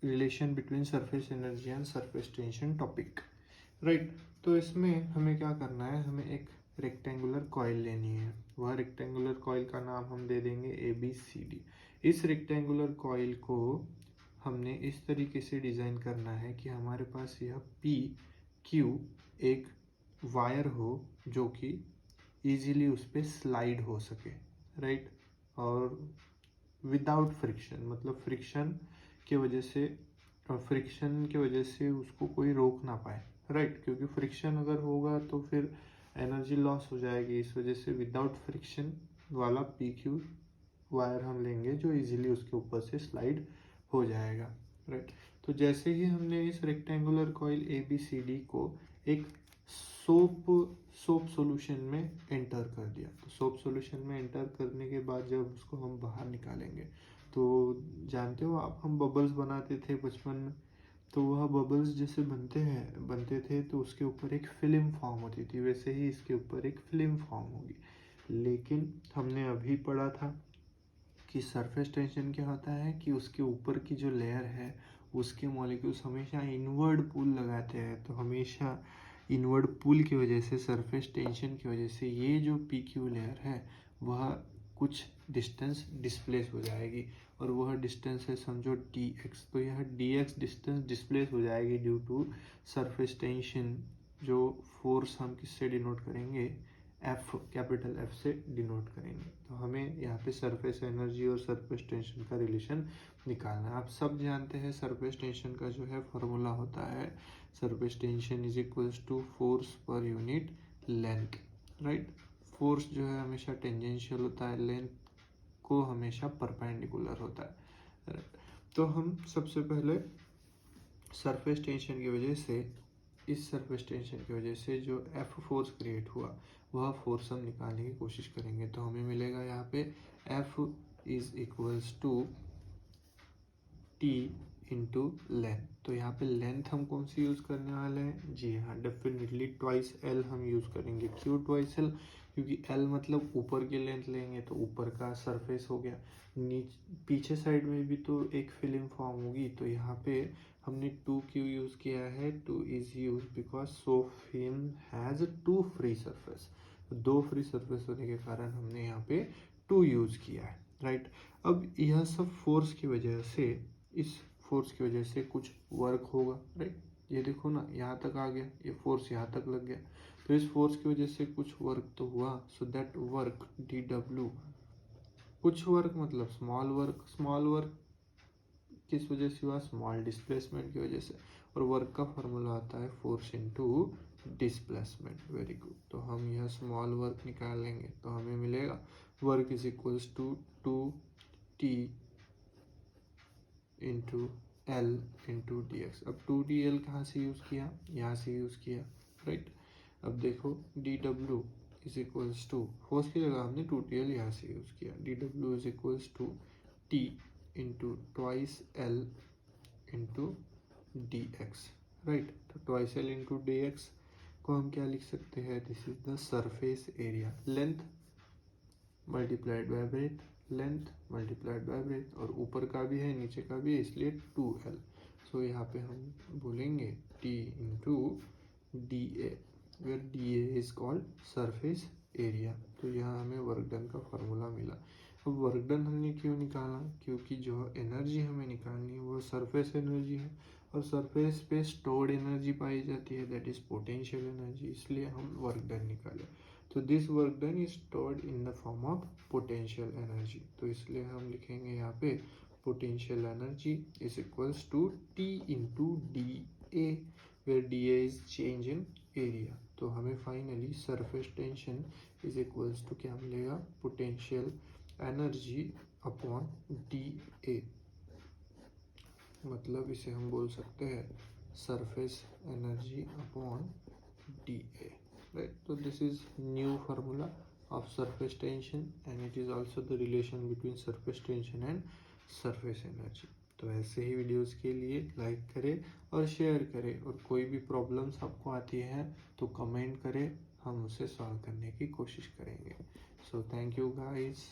Relation between surface energy and surface tension topic, right. तो इसमें हमें क्या करना है, हमें एक रेक्टेंगुलर कॉइल लेनी है। वह रेक्टेंगुलर कॉइल का नाम हम दे देंगे ABCD। इस रेक्टेंगुलर कॉइल को हमने इस तरीके से डिज़ाइन करना है कि हमारे पास यह PQ एक वायर हो जो कि इजीली उस पर स्लाइड हो सके, राइट। और विदाउट फ्रिक्शन, मतलब फ्रिक्शन की वजह से उसको कोई रोक ना पाए, राइट। क्योंकि फ्रिक्शन अगर होगा तो फिर एनर्जी लॉस हो जाएगी। इस वजह से विदाउट फ्रिक्शन वाला PQ वायर हम लेंगे जो इजीली उसके ऊपर से स्लाइड हो जाएगा, राइट। तो जैसे ही हमने इस रेक्टेंगुलर कॉइल ABCD को एक सोप सॉल्यूशन में एंटर कर दिया, तो सोप सॉल्यूशन में एंटर करने के बाद जब उसको हम बाहर निकालेंगे तो जानते हो आप, हम बबल्स बनाते थे बचपन में, तो वह बबल्स जैसे बनते थे तो उसके ऊपर एक फिल्म फॉर्म होती थी, वैसे ही इसके ऊपर एक फिल्म फॉर्म होगी। लेकिन हमने अभी पढ़ा था कि सरफेस टेंशन क्या होता है कि उसके ऊपर की जो लेयर है उसके मॉलिक्यूल्स हमेशा इनवर्ड पुल लगाते हैं। तो हमेशा इनवर्ड पुल की वजह से, सरफेस टेंशन की वजह से ये जो PQ लेयर है वह कुछ डिस्टेंस डिस्प्लेस हो जाएगी, और वह डिस्टेंस है समझो dx। तो यह dx डिस्टेंस डिस्प्लेस हो जाएगी ड्यू टू सरफेस टेंशन। जो फोर्स हम किससे डिनोट करेंगे, कैपिटल F से डिनोट करेंगे। तो हमें यहाँ पे सरफेस एनर्जी और सरफेस टेंशन का रिलेशन निकालना है। आप सब जानते हैं सरफेस टेंशन का जो है फॉर्मूला होता है, surface tension is equals to force per unit length, right. Force जो है हमेशा टेंजेंशियल होता है, लेंथ को हमेशा परपेंडिकुलर होता है, राइट। तो हम सबसे पहले सरफेस टेंशन की वजह से, इस सरफेस टेंशन की वजह से जो F फोर्स क्रिएट हुआ वह फोर्स हम निकालने की कोशिश करेंगे। तो हमें मिलेगा यहाँ पे F is equals to T into length. तो यहाँ पे लेंथ हम कौन सी यूज़ करने वाले हैं, जी हाँ, डेफिनेटली ट्वाइस L हम यूज़ करेंगे। क्यों ट्वाइस L, क्योंकि L मतलब ऊपर की लेंथ लेंगे तो ऊपर का सरफेस हो गया, पीछे साइड में भी तो एक फिल्म फॉर्म होगी। तो यहाँ पे हमने 2Q यूज़ किया है, 2 is use because so film has 2 free surface. 2 free surface होने के कारण हमने यहाँ पे 2 यूज़ किया है, राइट। अब यह सब फोर्स की वजह से, इस फोर्स की वजह से कुछ वर्क होगा, राइट। ये देखो ना, यहाँ तक आ गया, ये फोर्स यहाँ तक लग गया, तो इस फोर्स की वजह से कुछ वर्क तो हुआ। सो दैट वर्क DW, कुछ वर्क मतलब स्मॉल वर्क। स्मॉल वर्क किस वजह से हुआ, स्मॉल डिस्प्लेसमेंट की वजह से। और वर्क का फॉर्मूला आता है force into displacement. Very good. तो हम यह स्मॉल वर्क निकाल लेंगे तो हमें मिलेगा work is equals to 2T into L into DX। अब 2DL कहाँ से यूज़ किया, यहाँ से यूज़ किया, राइट। अब देखो DW is equals to, force की जगह हमने 2TL यहाँ से यूज़ किया, DW is equals to T into twice L into DX, right. तो ट्वाइस L इंटू DX को हम क्या लिख सकते हैं, this is the surface area, length multiplied by breadth, length multiplied by breadth, और ऊपर का भी है नीचे का भी है इसलिए 2L। सो यहाँ पे हम बोलेंगे T into DA, where DA is called surface area. तो यहाँ हमें वर्क डन का फॉर्मूला मिला। अब वर्क डन हमने क्यों निकाला, क्योंकि जो एनर्जी हमें निकालनी है वो सरफेस एनर्जी है, और सरफेस पे स्टोर्ड एनर्जी पाई जाती है, दैट इज पोटेंशियल एनर्जी, इसलिए हम वर्क डन निकाले। तो this work done is stored in the form of potential energy. तो इसलिए हम लिखेंगे यहाँ पे potential energy is equals to T into DA, where DA is change in area. तो हमें finally surface tension is equals to क्या मिलेगा, पोटेंशियल एनर्जी अपॉन DA। मतलब इसे हम बोल सकते हैं surface energy upon DA, right? So this is new formula of surface tension and it is also the relation between surface tension and surface energy. तो ऐसे ही वीडियोस के लिए लाइक करें और शेयर करें, और कोई भी प्रॉब्लम्स आपको आती है तो कमेंट करें, हम उसे सॉल्व करने की कोशिश करेंगे। So thank you guys.